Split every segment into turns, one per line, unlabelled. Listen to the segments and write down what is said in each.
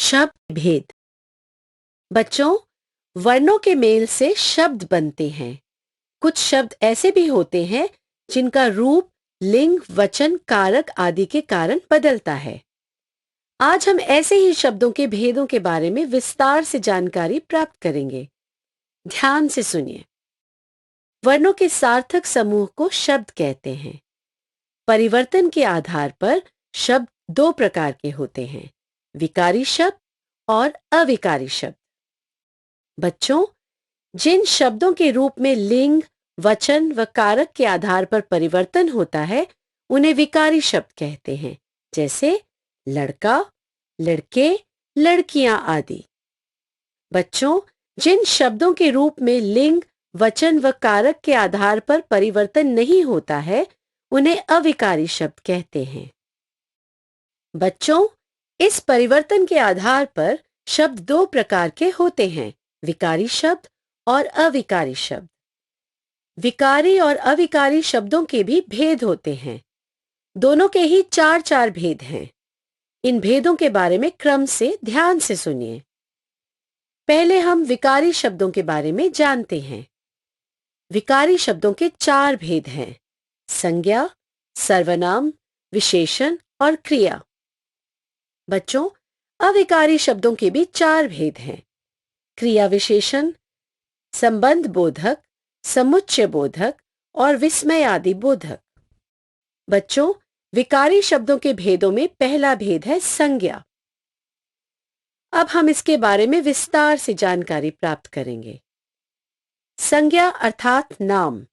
शब्द भेद। बच्चों, वर्णों के मेल से शब्द बनते हैं। कुछ शब्द ऐसे भी होते हैं जिनका रूप लिंग, वचन, कारक आदि के कारण बदलता है। आज हम ऐसे ही शब्दों के भेदों के बारे में विस्तार से जानकारी प्राप्त करेंगे। ध्यान से सुनिए। वर्णों के सार्थक समूह को शब्द कहते हैं। परिवर्तन के आधार पर शब्द दो प्रकार के होते हैं, विकारी शब्द और अविकारी शब्द। बच्चों, जिन शब्दों के रूप में लिंग, वचन व कारक के आधार पर परिवर्तन होता है उन्हें विकारी शब्द कहते हैं, जैसे लड़का, लड़के, लड़कियां आदि। बच्चों, जिन शब्दों के रूप में लिंग, वचन व कारक के आधार पर परिवर्तन नहीं होता है उन्हें अविकारी शब्द कहते हैं। बच्चों, इस परिवर्तन के आधार पर शब्द दो प्रकार के होते हैं, विकारी शब्द और अविकारी शब्द। विकारी और अविकारी शब्दों के भी भेद होते हैं। दोनों के ही चार चार भेद हैं। इन भेदों के बारे में क्रम से ध्यान से सुनिए। पहले हम विकारी शब्दों के बारे में जानते हैं। विकारी शब्दों के चार भेद हैं, संज्ञा, सर्वनाम, विशेषण और क्रिया। बच्चों, अविकारी शब्दों के भी चार भेद हैं, क्रिया विशेषण, संबंध बोधक, समुच्चय बोधक और विस्मय आदि बोधक। बच्चों, विकारी शब्दों के भेदों में पहला भेद है संज्ञा। अब हम इसके बारे में विस्तार से जानकारी प्राप्त करेंगे। संज्ञा अर्थात नाम।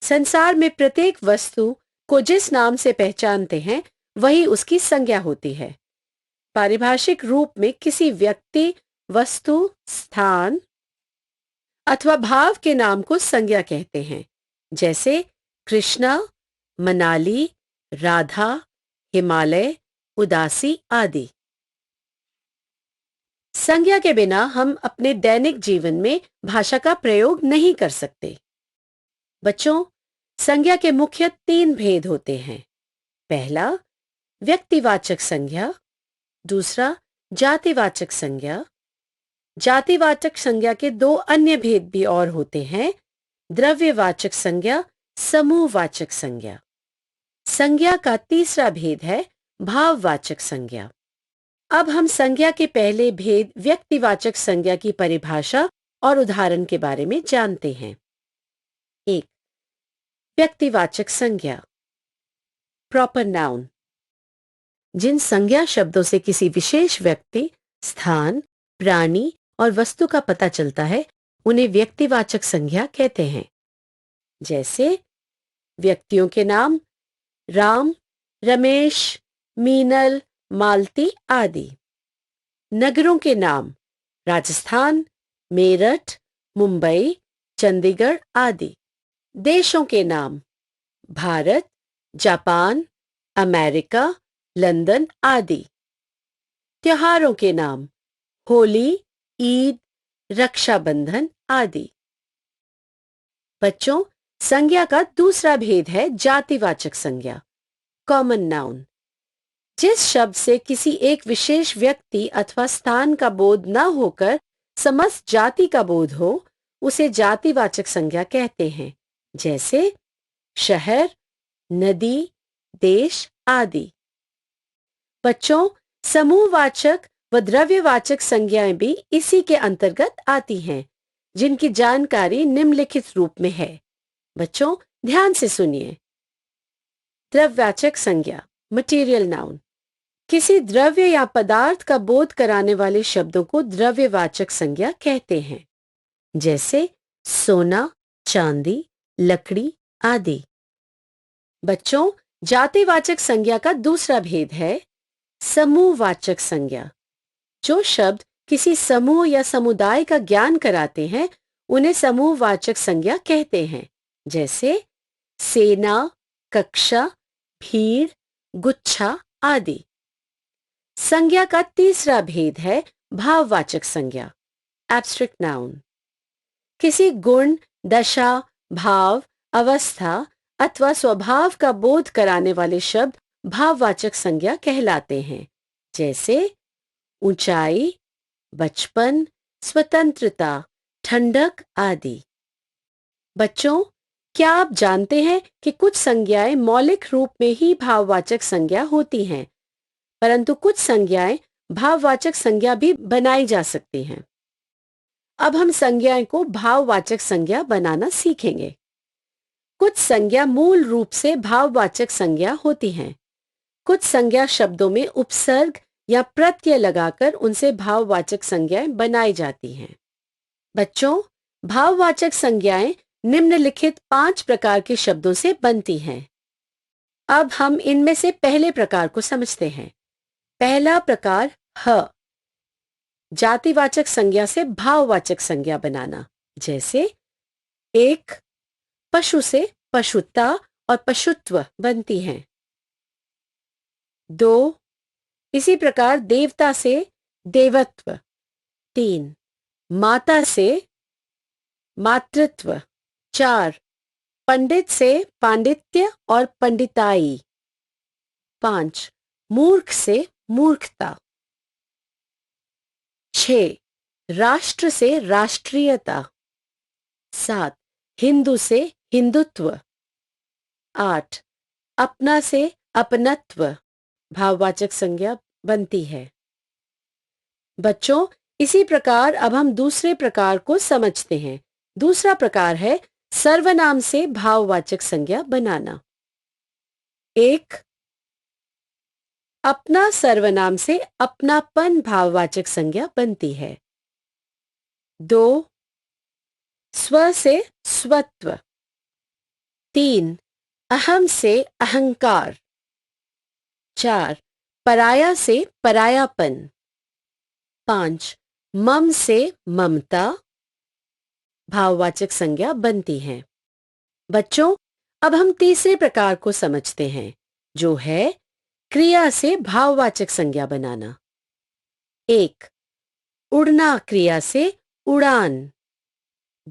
संसार में प्रत्येक वस्तु को जिस नाम से पहचानते हैं वही उसकी संज्ञा होती है। पारिभाषिक रूप में किसी व्यक्ति, वस्तु, स्थान अथवा भाव के नाम को संज्ञा कहते हैं, जैसे कृष्णा, मनाली, राधा, हिमालय, उदासी आदि। संज्ञा के बिना हम अपने दैनिक जीवन में भाषा का प्रयोग नहीं कर सकते। बच्चों, संज्ञा के मुख्य तीन भेद होते हैं। पहला, व्यक्तिवाचक संज्ञा। दूसरा, जातिवाचक संज्ञा। जातिवाचक संज्ञा के दो अन्य भेद भी और होते हैं, द्रव्यवाचक संज्ञा, समूहवाचक संज्ञा। संज्ञा का तीसरा भेद है भाववाचक संज्ञा। अब हम संज्ञा के पहले भेद व्यक्तिवाचक संज्ञा की परिभाषा और उदाहरण के बारे में जानते हैं। 1. व्यक्तिवाचक संज्ञा, प्रॉपर नाउन। जिन संज्ञा शब्दों से किसी विशेष व्यक्ति, स्थान, प्राणी और वस्तु का पता चलता है उन्हें व्यक्तिवाचक संज्ञा कहते हैं, जैसे व्यक्तियों के नाम राम, रमेश, मीनल, मालती आदि। नगरों के नाम राजस्थान, मेरठ, मुंबई, चंडीगढ़ आदि। देशों के नाम भारत, जापान, अमेरिका, लंदन आदि। त्योहारों के नाम होली, ईद, रक्षाबंधन आदि। बच्चों, संज्ञा का दूसरा भेद है जातिवाचक संज्ञा, कॉमन नाउन। जिस शब्द से किसी एक विशेष व्यक्ति अथवा स्थान का बोध न होकर समस्त जाति का बोध हो उसे जातिवाचक संज्ञा कहते हैं, जैसे शहर, नदी, देश आदि। बच्चों, समूहवाचक व द्रव्यवाचक संज्ञाएं भी इसी के अंतर्गत आती हैं, जिनकी जानकारी निम्नलिखित रूप में है। बच्चों, ध्यान से सुनिए। द्रव्यवाचक संज्ञा, मटेरियल नाउन। किसी द्रव्य या पदार्थ का बोध कराने वाले शब्दों को द्रव्यवाचक संज्ञा कहते हैं, जैसे सोना, चांदी, लकड़ी आदि। बच्चों, जातिवाचक संज्ञा का दूसरा भेद है समूहवाचक संज्ञा। जो शब्द किसी समूह या समुदाय का ज्ञान कराते हैं उन्हें समूहवाचक संज्ञा कहते हैं, जैसे सेना, कक्षा, भीड़, गुच्छा आदि। संज्ञा का तीसरा भेद है भाववाचक संज्ञा, एब्स्ट्रैक्ट नाउन। किसी गुण, दशा, भाव, अवस्था अथवा स्वभाव का बोध कराने वाले शब्द भाववाचक संज्ञा कहलाते हैं, जैसे ऊंचाई, बचपन, स्वतंत्रता, ठंडक आदि। बच्चों, क्या आप जानते हैं कि कुछ संज्ञाएं मौलिक रूप में ही भाववाचक संज्ञा होती हैं, परंतु कुछ संज्ञाएं भाववाचक संज्ञा भी बनाई जा सकती हैं। अब हम संज्ञाएं को भाववाचक संज्ञा बनाना सीखेंगे। कुछ संज्ञा मूल रूप से भाववाचक संज्ञा होती हैं। कुछ संज्ञा शब्दों में उपसर्ग या प्रत्यय लगाकर उनसे भाववाचक संज्ञाएं बनाई जाती हैं। बच्चों, भाववाचक संज्ञाएं निम्नलिखित 5 प्रकार के शब्दों से बनती हैं। अब हम इनमें से पहले प्रकार को समझते हैं। पहला प्रकार ह, जातिवाचक संज्ञा से भाववाचक संज्ञा बनाना। जैसे एक, पशु से पशुता और पशुत्व बनती हैं। 2, इसी प्रकार देवता से देवत्व। 3, माता से मातृत्व। 4, पंडित से पांडित्य और पंडिताई। 5, मूर्ख से मूर्खता। 6, राष्ट्र से राष्ट्रीयता। 7, हिंदू से हिंदुत्व। 8, अपना से अपनत्व भाववाचक संज्ञा बनती है। बच्चों, इसी प्रकार अब हम दूसरे प्रकार को समझते हैं। दूसरा प्रकार है सर्वनाम से भाववाचक संज्ञा बनाना। 1, अपना सर्वनाम से अपनापन भाववाचक संज्ञा बनती है। 2, स्व से स्वत्व। 3, अहम से अहंकार। 4, पराया से परायापन। 5, मम से ममता भाववाचक संज्ञा बनती है। बच्चों, अब हम तीसरे प्रकार को समझते हैं, जो है क्रिया से भाववाचक संज्ञा बनाना। 1, उड़ना क्रिया से उड़ान।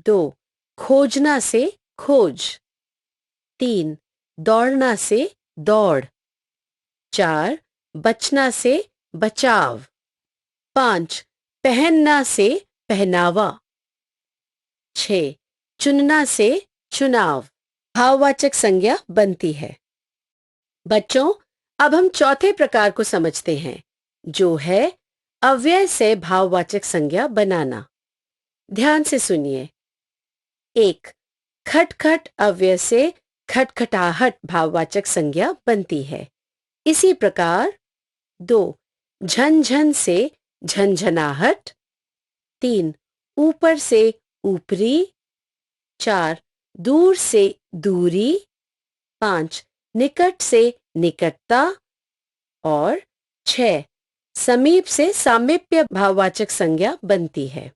2, खोजना से खोज। 3, दौड़ना से दौड़। 4, बचना से बचाव। 5, पहनना से पहनावा। 6, चुनना से चुनाव भाववाचक संज्ञा बनती है। बच्चों, अब हम चौथे प्रकार को समझते हैं, जो है अव्यय से भाववाचक संज्ञा बनाना। ध्यान से सुनिए। 1, खटखट अव्यय से खटखटाहट भाववाचक संज्ञा बनती है। इसी प्रकार 2, झनझन से झंझनाहट। 3, ऊपर से ऊपरी। 4, दूर से दूरी। 5, निकट से निकटता। और 6, समीप से सामीप्य भाववाचक संज्ञा बनती है।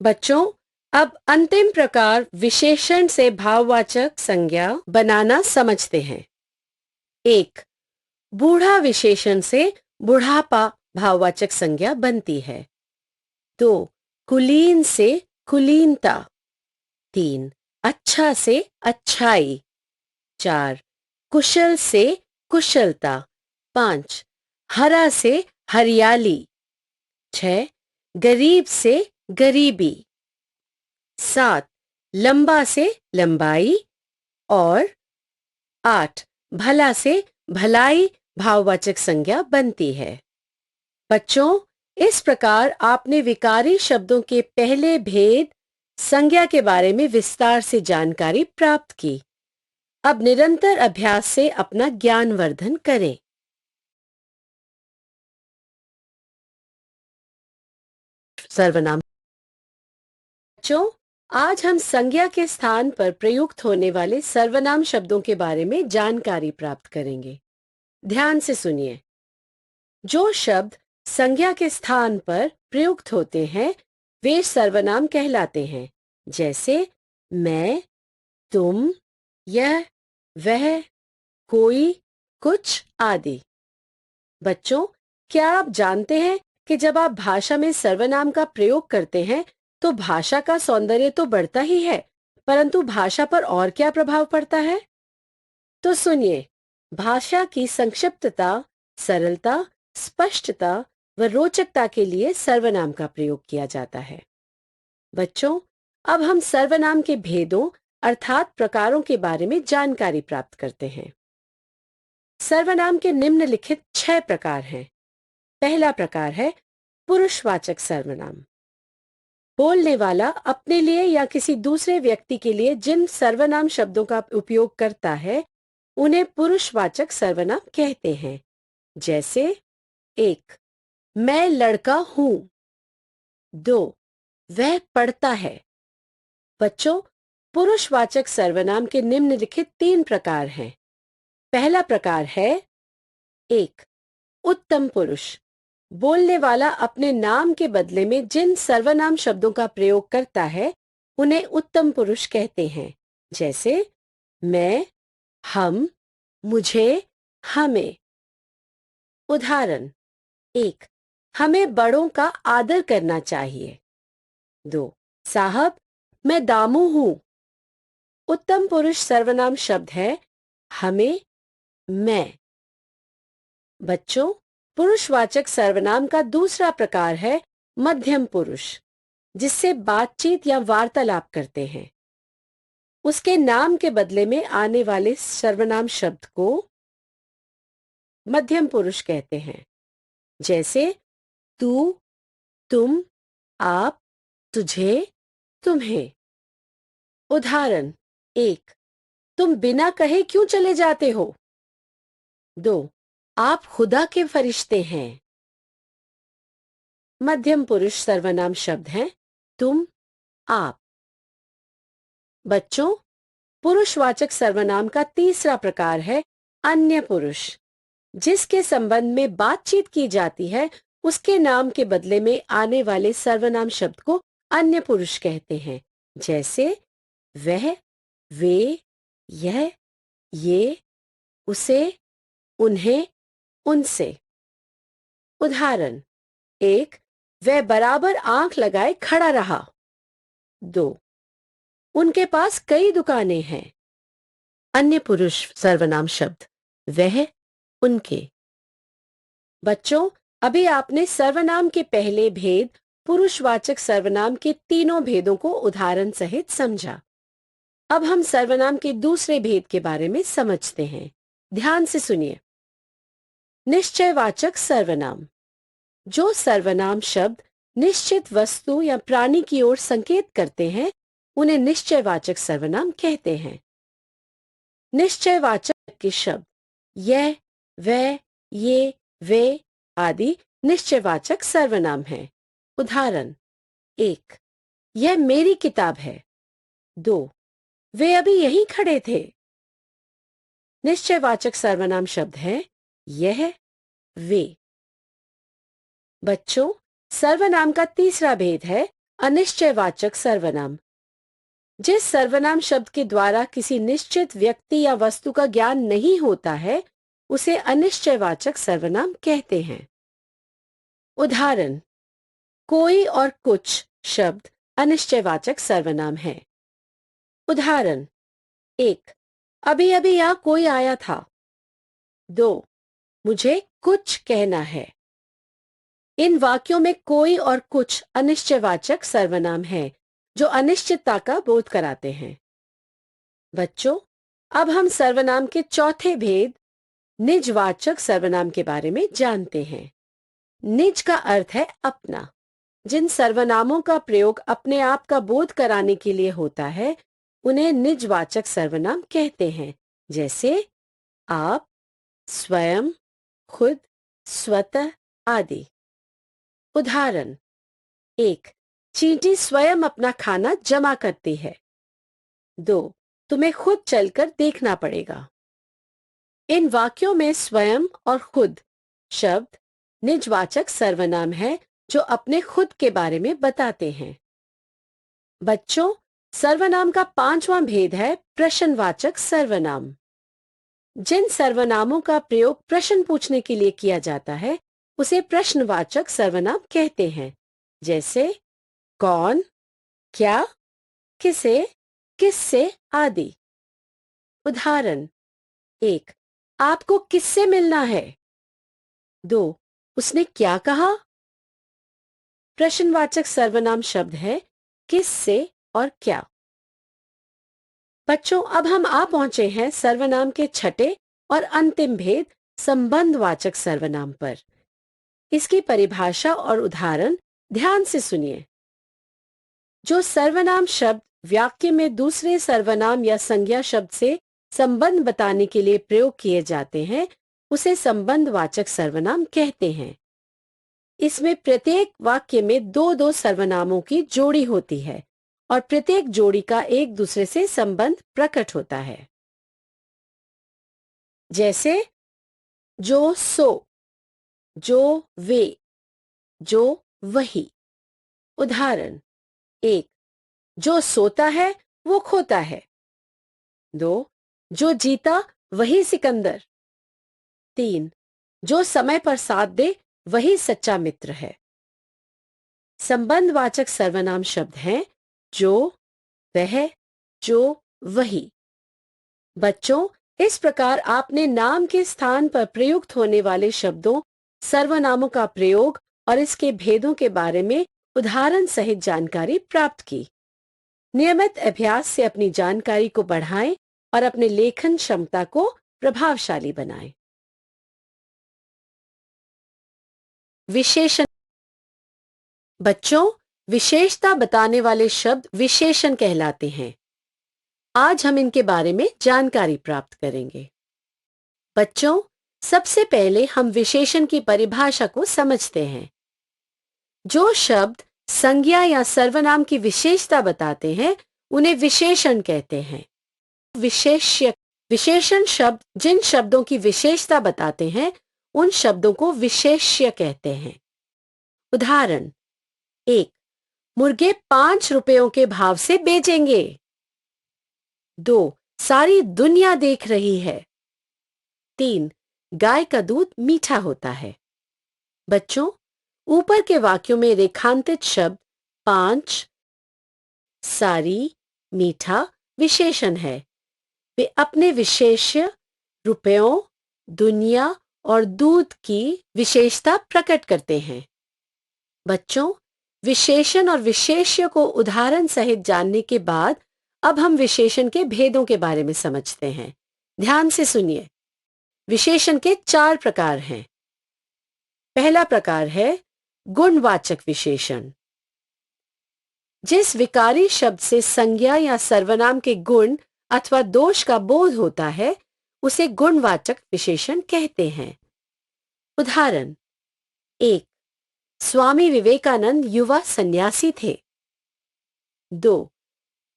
बच्चों, अब अंतिम प्रकार विशेषण से भाववाचक संज्ञा बनाना समझते हैं। 1, बूढ़ा विशेषण से बुढ़ापा भाववाचक संज्ञा बनती है। 2, कुलीन से कुलीनता। 3, अच्छा से अच्छाई। 4, कुशल से कुशलता। 5, हरा से हरियाली। 6, गरीब से गरीबी। 7, लंबा से लंबाई। और 8, भला से भलाई भाववाचक संज्ञा बनती है। बच्चों, इस प्रकार आपने विकारी शब्दों के पहले भेद संज्ञा के बारे में विस्तार से जानकारी प्राप्त की। अब निरंतर अभ्यास से अपना ज्ञानवर्धन करें। सर्वनाम। बच्चों, आज हम संज्ञा के स्थान पर प्रयुक्त होने वाले सर्वनाम शब्दों के बारे में जानकारी प्राप्त करेंगे। ध्यान से सुनिए। जो शब्द संज्ञा के स्थान पर प्रयुक्त होते हैं, वे सर्वनाम कहलाते हैं। जैसे मैं, तुम, यह, वह, कोई, कुछ आदि। बच्चों, क्या आप जानते हैं कि जब आप भाषा में सर्वनाम का प्रयोग करते हैं तो भाषा का सौंदर्य तो बढ़ता ही है, परंतु भाषा पर और क्या प्रभाव पड़ता है? तो सुनिए। भाषा की संक्षिप्तता, सरलता, स्पष्टता, व रोचकता के लिए सर्वनाम का प्रयोग किया जाता है। बच्चों, अब हम सर्वनाम के भेदों अर्थात प्रकारों के बारे में जानकारी प्राप्त करते हैं। सर्वनाम के निम्नलिखित 6 प्रकार हैं। पहला प्रकार है पुरुषवाचक सर्वनाम। बोलने वाला अपने लिए या किसी दूसरे व्यक्ति के लिए जिन सर्वनाम शब्दों का उपयोग करता है उन्हें पुरुषवाचक सर्वनाम कहते हैं। जैसे 1. मैं लड़का हूं। 2. वह पढ़ता है। बच्चों, पुरुषवाचक सर्वनाम के निम्नलिखित 3 प्रकार हैं। पहला प्रकार है 1. उत्तम पुरुष। बोलने वाला अपने नाम के बदले में जिन सर्वनाम शब्दों का प्रयोग करता है उन्हें उत्तम पुरुष कहते हैं। जैसे मैं, हम, मुझे, हमें। उदाहरण 1. हमें बड़ों का आदर करना चाहिए। 2. साहब, मैं दामू हूं। उत्तम पुरुष सर्वनाम शब्द है हमें, मैं। बच्चों, पुरुषवाचक सर्वनाम का दूसरा प्रकार है मध्यम पुरुष, जिससे बातचीत या वार्तालाप करते हैं। उसके नाम के बदले में आने वाले सर्वनाम शब्द को मध्यम पुरुष कहते हैं। जैसे तू, तुम, आप, तुझे, तुम्हें। उदाहरण 1. तुम बिना कहे क्यों चले जाते हो? 2. आप खुदा के फरिश्ते हैं। मध्यम पुरुष सर्वनाम शब्द हैं तुम, आप। बच्चों, पुरुषवाचक सर्वनाम का तीसरा प्रकार है अन्य पुरुष। जिसके संबंध में बातचीत की जाती है उसके नाम के बदले में आने वाले सर्वनाम शब्द को अन्य पुरुष कहते हैं। जैसे वह, वे, यह, ये, उसे, उन्हें, उनसे। उदाहरण 1. वह बराबर आंख लगाए खड़ा रहा। 2. उनके पास कई दुकानें हैं। अन्य पुरुष सर्वनाम शब्द वह, उनके। बच्चों, अभी आपने सर्वनाम के पहले भेद पुरुषवाचक सर्वनाम के तीनों भेदों को उदाहरण सहित समझा। अब हम सर्वनाम के दूसरे भेद के बारे में समझते हैं। ध्यान से सुनिए। निश्चयवाचक सर्वनाम। जो सर्वनाम शब्द निश्चित वस्तु या प्राणी की ओर संकेत करते हैं उन्हें निश्चयवाचक सर्वनाम कहते हैं। निश्चयवाचक के शब्द यह, वह, ये, वे आदि निश्चयवाचक सर्वनाम हैं। उदाहरण 1. यह मेरी किताब है। 2. वे अभी यहीं खड़े थे। निश्चयवाचक सर्वनाम शब्द है यह, वे। बच्चों, सर्वनाम का तीसरा भेद है अनिश्चयवाचक सर्वनाम। जिस सर्वनाम शब्द के द्वारा किसी निश्चित व्यक्ति या वस्तु का ज्ञान नहीं होता है उसे अनिश्चयवाचक सर्वनाम कहते हैं। उदाहरण कोई और कुछ शब्द अनिश्चयवाचक सर्वनाम है। उदाहरण 1. अभी अभी यहां कोई आया था। 2. मुझे कुछ कहना है। इन वाक्यों में कोई और कुछ अनिश्चयवाचक सर्वनाम है जो अनिश्चितता का बोध कराते हैं। बच्चों, अब हम सर्वनाम के चौथे भेद निजवाचक सर्वनाम के बारे में जानते हैं। निज का अर्थ है अपना। जिन सर्वनामों का प्रयोग अपने आप का बोध कराने के लिए होता है उन्हें निजवाचक सर्वनाम कहते हैं। जैसे आप, स्वयं, खुद, स्वतः आदि। उदाहरण 1. चींटी स्वयं अपना खाना जमा करती है। 2. तुम्हें खुद चलकर देखना पड़ेगा। इन वाक्यों में स्वयं और खुद शब्द निजवाचक सर्वनाम है जो अपने खुद के बारे में बताते हैं। बच्चों, सर्वनाम का पांचवां भेद है प्रश्नवाचक सर्वनाम। जिन सर्वनामों का प्रयोग प्रश्न पूछने के लिए किया जाता है उसे प्रश्नवाचक सर्वनाम कहते हैं। जैसे कौन, क्या, किसे, किससे आदि। उदाहरण 1. आपको किससे मिलना है? 2. उसने क्या कहा? प्रश्नवाचक सर्वनाम शब्द है किससे और क्या। बच्चों, अब हम आ पहुंचे हैं सर्वनाम के छठे और अंतिम भेद संबंधवाचक सर्वनाम पर। इसकी परिभाषा और उदाहरण ध्यान से सुनिए। जो सर्वनाम शब्द वाक्य में दूसरे सर्वनाम या संज्ञा शब्द से संबंध बताने के लिए प्रयोग किए जाते हैं उसे संबंधवाचक सर्वनाम कहते हैं। इसमें प्रत्येक वाक्य में दो दो सर्वनामों की जोड़ी होती है और प्रत्येक जोड़ी का एक दूसरे से संबंध प्रकट होता है। जैसे जो सो, जो वे, जो वही। उदाहरण: 1. जो सोता है वो खोता है। 2. जो जीता वही सिकंदर। 3. जो समय पर साथ दे वही सच्चा मित्र है। संबंधवाचक सर्वनाम शब्द हैं जो, वह, जो, वही। बच्चों, इस प्रकार आपने नाम के स्थान पर प्रयुक्त होने वाले शब्दों, सर्वनामों का प्रयोग और इसके भेदों के बारे में उदाहरण सहित जानकारी प्राप्त की। नियमित अभ्यास से अपनी जानकारी को बढ़ाएं और अपने लेखन क्षमता को प्रभावशाली बनाएं। विशेषण। बच्चों, विशेषता बताने वाले शब्द विशेषण कहलाते हैं। आज हम इनके बारे में जानकारी प्राप्त करेंगे। बच्चों, सबसे पहले हम विशेषण की परिभाषा को समझते हैं। जो शब्द संज्ञा या सर्वनाम की विशेषता बताते हैं उन्हें विशेषण कहते हैं। विशेष्य विशेषण शब्द जिन शब्दों की विशेषता बताते हैं उन शब्दों को विशेष्य कहते हैं। उदाहरण: 1. मुर्गे 5 रुपयों के भाव से बेचेंगे। 2. सारी दुनिया देख रही है। 3. गाय का दूध मीठा होता है। बच्चों, ऊपर के वाक्यों में रेखांकित शब्द 5, सारी, मीठा विशेषण है। वे अपने विशेष्य रुपयों, दुनिया और दूध की विशेषता प्रकट करते हैं। बच्चों, विशेषण और विशेष्य को उदाहरण सहित जानने के बाद अब हम विशेषण के भेदों के बारे में समझते हैं। ध्यान से सुनिए। विशेषण के 4 प्रकार हैं। पहला प्रकार है गुणवाचक विशेषण। जिस विकारी शब्द से संज्ञा या सर्वनाम के गुण अथवा दोष का बोध होता है उसे गुणवाचक विशेषण कहते हैं। उदाहरण: 1. स्वामी विवेकानंद युवा सन्यासी थे। 2.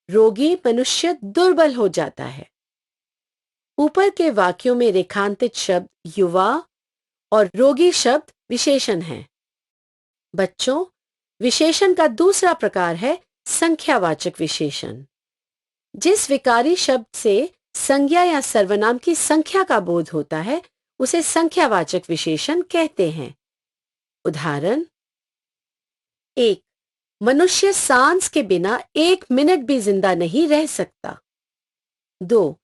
रोगी मनुष्य दुर्बल हो जाता है। ऊपर के वाक्यों में रेखांकित शब्द युवा और रोगी शब्द विशेषण हैं। बच्चों, विशेषण का दूसरा प्रकार है संख्यावाचक विशेषण। जिस विकारी शब्द से संज्ञा या सर्वनाम की संख्या का बोध होता है उसे संख्यावाचक विशेषण कहते हैं। उदाहरण: 1. मनुष्य सांस के बिना 1 मिनट भी जिंदा नहीं रह सकता। 2.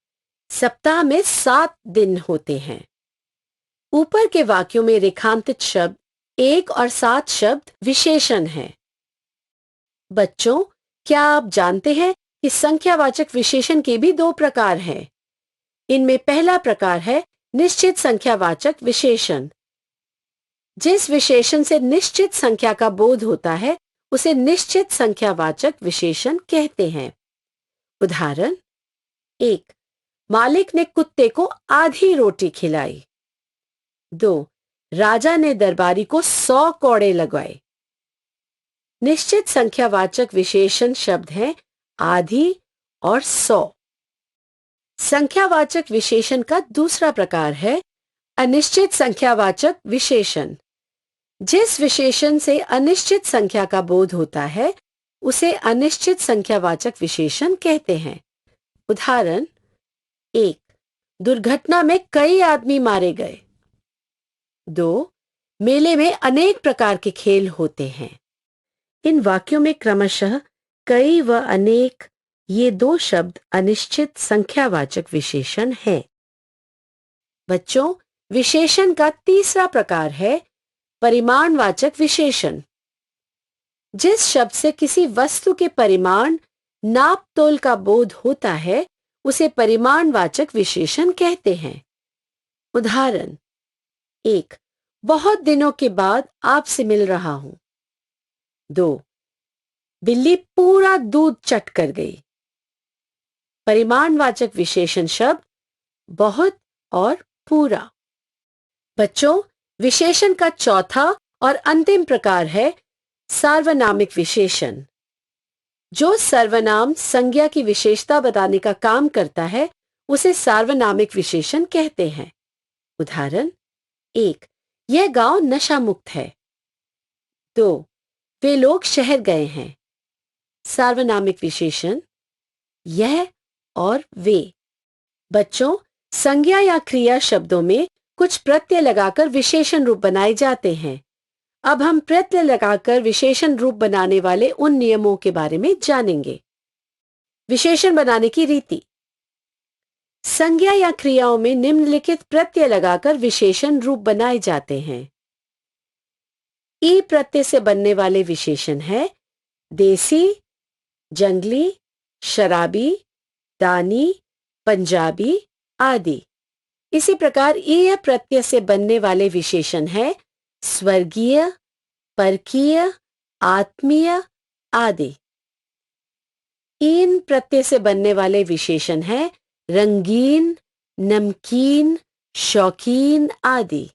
सप्ताह में 7 दिन होते हैं। ऊपर के वाक्यों में रेखांकित शब्द 1 और 7 शब्द विशेषण हैं। बच्चों, क्या आप जानते हैं कि संख्यावाचक विशेषण के भी 2 प्रकार हैं? इनमें पहला प्रकार है निश्चित संख्यावाचक विशेषण। जिस विशेषण से निश्चित संख्या का बोध होता है उसे निश्चित संख्यावाचक विशेषण कहते हैं। उदाहरण: 1. मालिक ने कुत्ते को आधी रोटी खिलाई। 2. राजा ने दरबारी को 100 कौड़े लगवाए। निश्चित संख्यावाचक विशेषण शब्द हैं आधी और 100। संख्यावाचक विशेषण का दूसरा प्रकार है अनिश्चित संख्यावाचक विशेषण। जिस विशेषण से अनिश्चित संख्या का बोध होता है उसे अनिश्चित संख्यावाचक विशेषण कहते हैं। उदाहरण: 1. दुर्घटना में कई आदमी मारे गए। 2. मेले में अनेक प्रकार के खेल होते हैं। इन वाक्यों में क्रमशः कई व अनेक ये 2 शब्द अनिश्चित संख्यावाचक विशेषण हैं। बच्चों, विशेषण का तीसरा प्रकार है परिमाणवाचक विशेषण। जिस शब्द से किसी वस्तु के परिमाण नाप तोल का बोध होता है उसे परिमाणवाचक विशेषण कहते हैं। उदाहरण: 1. बहुत दिनों के बाद आपसे मिल रहा हूं। 2. बिल्ली पूरा दूध चट कर गई। परिमाणवाचक विशेषण शब्द बहुत और पूरा। बच्चों, विशेषण का चौथा और अंतिम प्रकार है सार्वनामिक विशेषण। जो सर्वनाम संज्ञा की विशेषता बताने का काम करता है उसे सार्वनामिक विशेषण कहते हैं। उदाहरण: 1. यह गांव नशा मुक्त है। 2. वे लोग शहर गए हैं। सार्वनामिक विशेषण यह और वे। बच्चों, संज्ञा या क्रिया शब्दों में कुछ प्रत्यय लगाकर विशेषण रूप बनाए जाते हैं। अब हम प्रत्यय लगाकर विशेषण रूप बनाने वाले उन नियमों के बारे में जानेंगे। विशेषण बनाने की रीति। संज्ञा या क्रियाओं में निम्नलिखित प्रत्यय लगाकर विशेषण रूप बनाए जाते हैं। ई प्रत्यय से बनने वाले विशेषण है देसी, जंगली, शराबी, दानी, पंजाबी आदि। इसी प्रकार ईय प्रत्यय से बनने वाले विशेषण है स्वर्गीय, परकीय, आत्मीय आदि। ईन प्रत्यय से बनने वाले विशेषण है रंगीन, नमकीन, शौकीन आदि।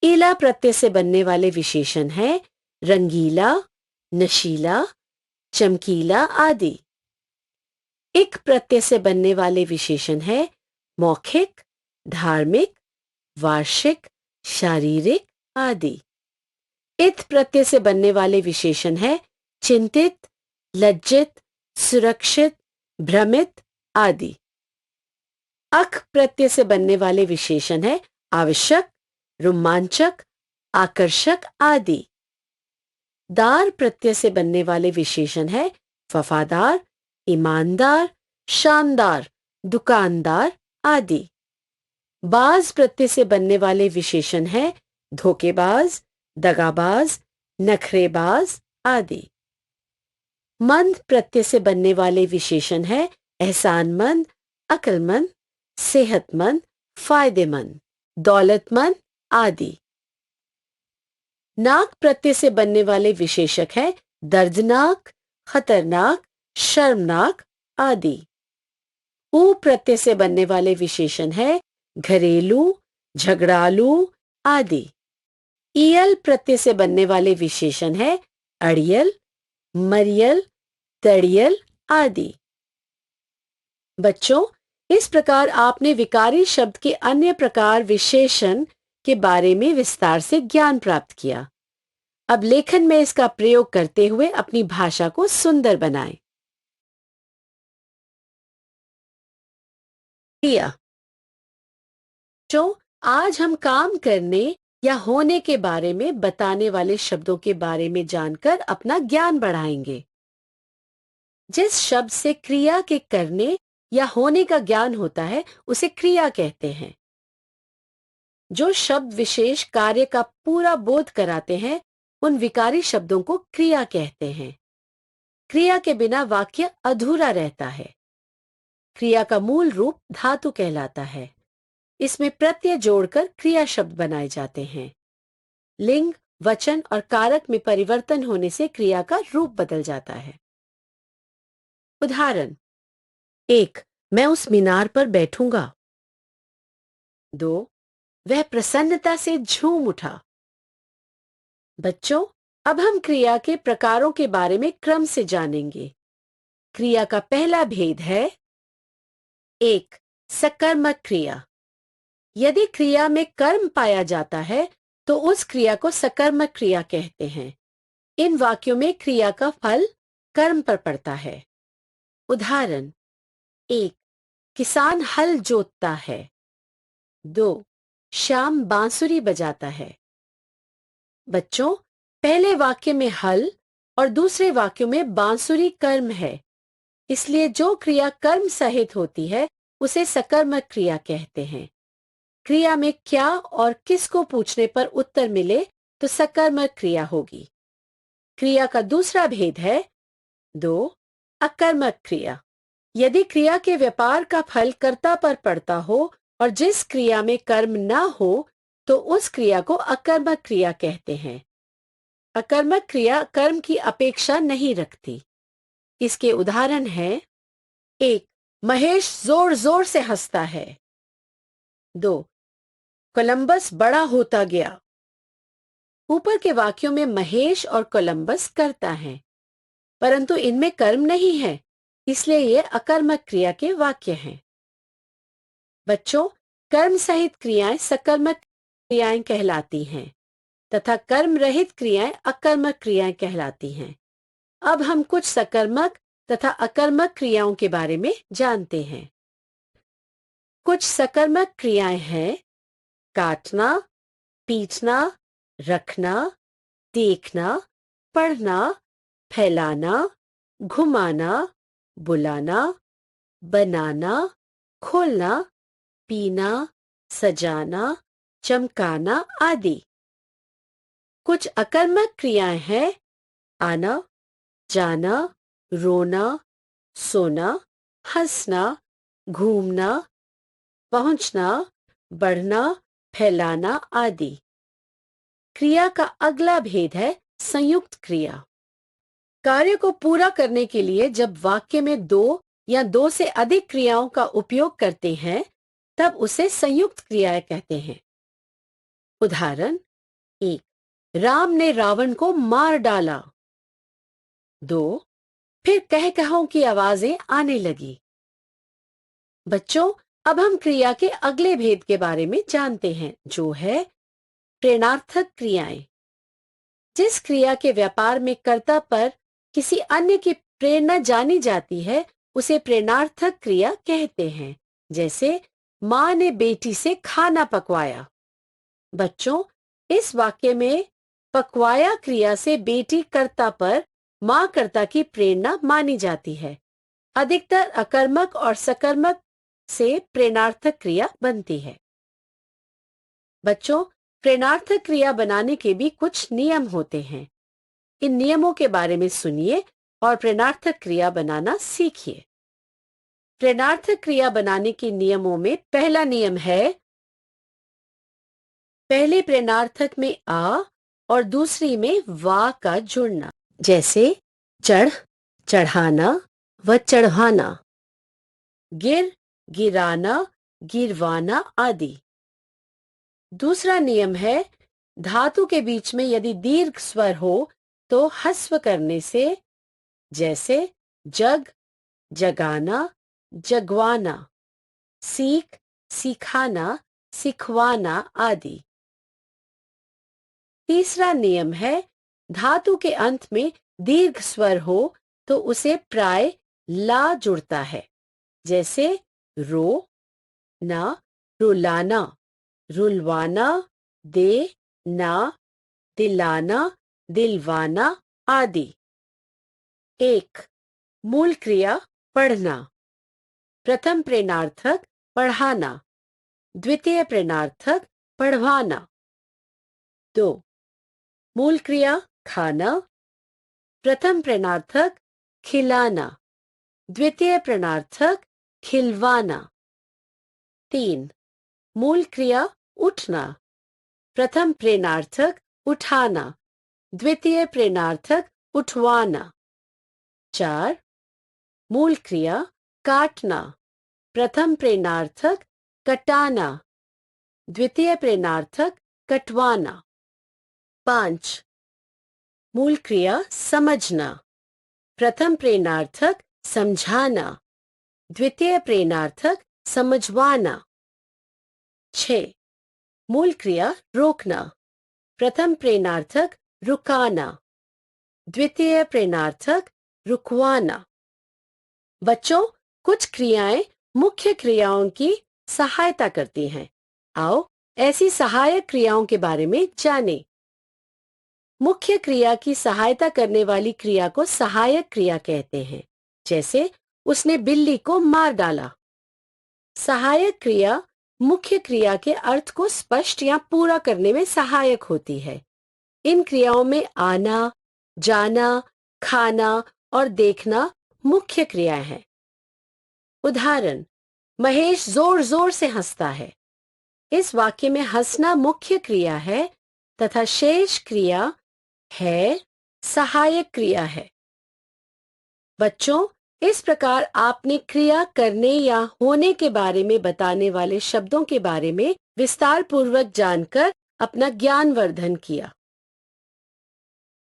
ईला प्रत्यय से बनने वाले विशेषण है रंगीला, नशीला, चमकीला आदि। इक प्रत्यय से बनने वाले विशेषण है मौखिक, धार्मिक, वार्षिक, शारीरिक आदि। इत प्रत्यय से बनने वाले विशेषण है चिंतित, लज्जित, सुरक्षित, भ्रमित आदि। अख प्रत्यय से बनने वाले विशेषण है आवश्यक, रोमांचक, आकर्षक आदि। दार प्रत्यय से बनने वाले विशेषण है वफादार, ईमानदार, शानदार, दुकानदार आदि। बाज प्रत्यय से बनने वाले विशेषण है धोखेबाज, दगाबाज, नखरेबाज आदि। मंद प्रत्यय से बनने वाले विशेषण है एहसानमंद, अक्लमंद, सेहतमंद, फायदेमंद, दौलतमंद आदि। नाक प्रत्यय से बनने वाले विशेषक है दर्दनाक, खतरनाक, शर्मनाक आदि। ऊ प्रत्यय से बनने वाले विशेषण है घरेलू, झगड़ालू आदि। ईयल प्रत्यय से बनने वाले विशेषण है अड़ियल, मरियल, तड़ियल आदि। बच्चों, इस प्रकार आपने विकारी शब्द के अन्य प्रकार विशेषण के बारे में विस्तार से ज्ञान प्राप्त किया। अब लेखन में इसका प्रयोग करते हुए अपनी भाषा को सुंदर बनाएं। क्रिया। आज हम काम करने या होने के बारे में बताने वाले शब्दों के बारे में जानकर अपना ज्ञान बढ़ाएंगे। जिस शब्द से क्रिया के करने या होने का ज्ञान होता है उसे क्रिया कहते हैं। जो शब्द विशेष कार्य का पूरा बोध कराते हैं उन विकारी शब्दों को क्रिया कहते हैं। क्रिया के बिना वाक्य अधूरा रहता है। क्रिया का मूल रूप धातु कहलाता है। इसमें प्रत्यय जोड़कर क्रिया शब्द बनाए जाते हैं। लिंग, वचन और कारक में परिवर्तन होने से क्रिया का रूप बदल जाता है। उदाहरण: 1. मैं उस मीनार पर बैठूंगा। 2. वह प्रसन्नता से झूम उठा। बच्चों, अब हम क्रिया के प्रकारों के बारे में क्रम से जानेंगे। क्रिया का पहला भेद है 1. सकर्मक क्रिया। यदि क्रिया में कर्म पाया जाता है तो उस क्रिया को सकर्मक क्रिया कहते हैं। इन वाक्यों में क्रिया का फल कर्म पर पड़ता है। उदाहरण: 1. किसान हल जोतता है। 2. श्याम बांसुरी बजाता है। बच्चों, पहले वाक्य में हल और दूसरे वाक्यों में बांसुरी कर्म है, इसलिए जो क्रिया कर्म सहित होती है उसे सकर्मक क्रिया कहते हैं। क्रिया में क्या और किसको पूछने पर उत्तर मिले तो सकर्मक क्रिया होगी। क्रिया का दूसरा भेद है 2. अकर्मक क्रिया। यदि क्रिया के व्यापार का फल कर्ता पर पड़ता हो और जिस क्रिया में कर्म ना हो तो उस क्रिया को अकर्मक क्रिया कहते हैं। अकर्मक क्रिया कर्म की अपेक्षा नहीं रखती। इसके उदाहरण हैं 1. महेश जोर जोर से हंसता है। 2. कोलंबस बड़ा होता गया। ऊपर के वाक्यों में महेश और कोलंबस कर्ता हैं, परंतु इनमें कर्म नहीं है, इसलिए ये अकर्मक क्रिया के वाक्य हैं। बच्चों, कर्म सहित क्रियाएं सकर्मक क्रियाएं कहलाती हैं तथा कर्म रहित क्रियाएं अकर्मक क्रियाएं कहलाती हैं। अब हम कुछ सकर्मक तथा अकर्मक क्रियाओं के बारे में जानते हैं। कुछ सकर्मक क्रियाएं हैं काटना, पीटना, रखना, देखना, पढ़ना, फैलाना, घुमाना, बुलाना, बनाना, खोलना, पीना, सजाना, चमकाना आदि। कुछ अकर्मक क्रियाएं हैं आना, जाना, रोना, सोना, हंसना, घूमना, पहुंचना, बढ़ना, फैलाना आदि। क्रिया का अगला भेद है संयुक्त क्रिया। कार्य को पूरा करने के लिए जब वाक्य में 2 या 2 से अधिक क्रियाओं का उपयोग करते हैं तब उसे संयुक्त क्रियाएं कहते हैं। उदाहरण 1. राम ने रावण को मार डाला। 2. फिर कहकहों की आवाजें आने लगी। बच्चों, अब हम क्रिया के अगले भेद के बारे में जानते हैं, जो है प्रेरणार्थक क्रियाएं। जिस क्रिया के व्यापार में कर्ता पर किसी अन्य की प्रेरणा जानी जाती है उसे प्रेरणार्थक क्रिया कहते हैं। जैसे मां ने बेटी से खाना पकवाया। बच्चों, इस वाक्य में पकवाया क्रिया से बेटी कर्ता पर मां कर्ता की प्रेरणा मानी जाती है। अधिकतर अकर्मक और सकर्मक से प्रेरणार्थक क्रिया बनती है। बच्चों, प्रेरणार्थक क्रिया बनाने के भी कुछ नियम होते हैं। इन नियमों के बारे में सुनिए और प्रेरणार्थक क्रिया बनाना सीखिए। प्रेरणार्थक क्रिया बनाने के नियमों में पहला नियम है पहले प्रेरणार्थक में आ और दूसरी में वा का जुड़ना। जैसे चढ़, चढ़ाना व चढ़वाना, गिर, गिराना, गिरवाना आदि। दूसरा नियम है धातु के बीच में यदि दीर्घ स्वर हो तो ह्रस्व करने से, जैसे जग, जगाना, जगवाना, सीख, सिखाना, सिखवाना आदि। तीसरा नियम है धातु के अंत में दीर्घ स्वर हो तो उसे प्राय ला जुड़ता है। जैसे रो ना, रुलाना, रुलवाना, दे ना, दिलाना, दिलवाना आदि। 1. मूल क्रिया पढ़ना। प्रथम प्रेरणार्थक पढ़ाना। द्वितीय प्रेरणार्थक पढ़वाना। 2. मूल क्रिया खाना। प्रथम प्रेरणार्थक खिलाना। द्वितीय प्रेरणार्थक खिलवाना। 3. मूल क्रिया उठना। प्रथम प्रेरणार्थक उठाना। द्वितीय प्रेरणार्थक उठवाना। 4. मूल क्रिया काटना। प्रथम प्रेरणार्थक कटाना। द्वितीय प्रेरणार्थक कटवाना। 5. मूल क्रिया समझना। प्रथम प्रेरणार्थक समझाना। द्वितीय प्रेरणार्थक समझवाना। 6. मूल क्रिया रोकना। प्रथम प्रेरणार्थक रुकाना। द्वितीय प्रेरणार्थक रुकवाना। बच्चों, कुछ क्रियाएं मुख्य क्रियाओं की सहायता करती हैं। आओ ऐसी सहायक क्रियाओं के बारे में जानें। मुख्य क्रिया की सहायता करने वाली क्रिया को सहायक क्रिया कहते हैं। जैसे उसने बिल्ली को मार डाला। सहायक क्रिया मुख्य क्रिया के अर्थ को स्पष्ट या पूरा करने में सहायक होती है। इन क्रियाओं में आना, जाना, खाना और देखना मुख्य क्रिया है। उदाहरण, महेश जोर जोर से हंसता है। इस वाक्य में हंसना मुख्य क्रिया है तथा शेष क्रिया है सहायक क्रिया है। बच्चों, इस प्रकार आपने क्रिया करने या होने के बारे में बताने वाले शब्दों के बारे में विस्तार पूर्वक जानकर अपना ज्ञान वर्धन किया।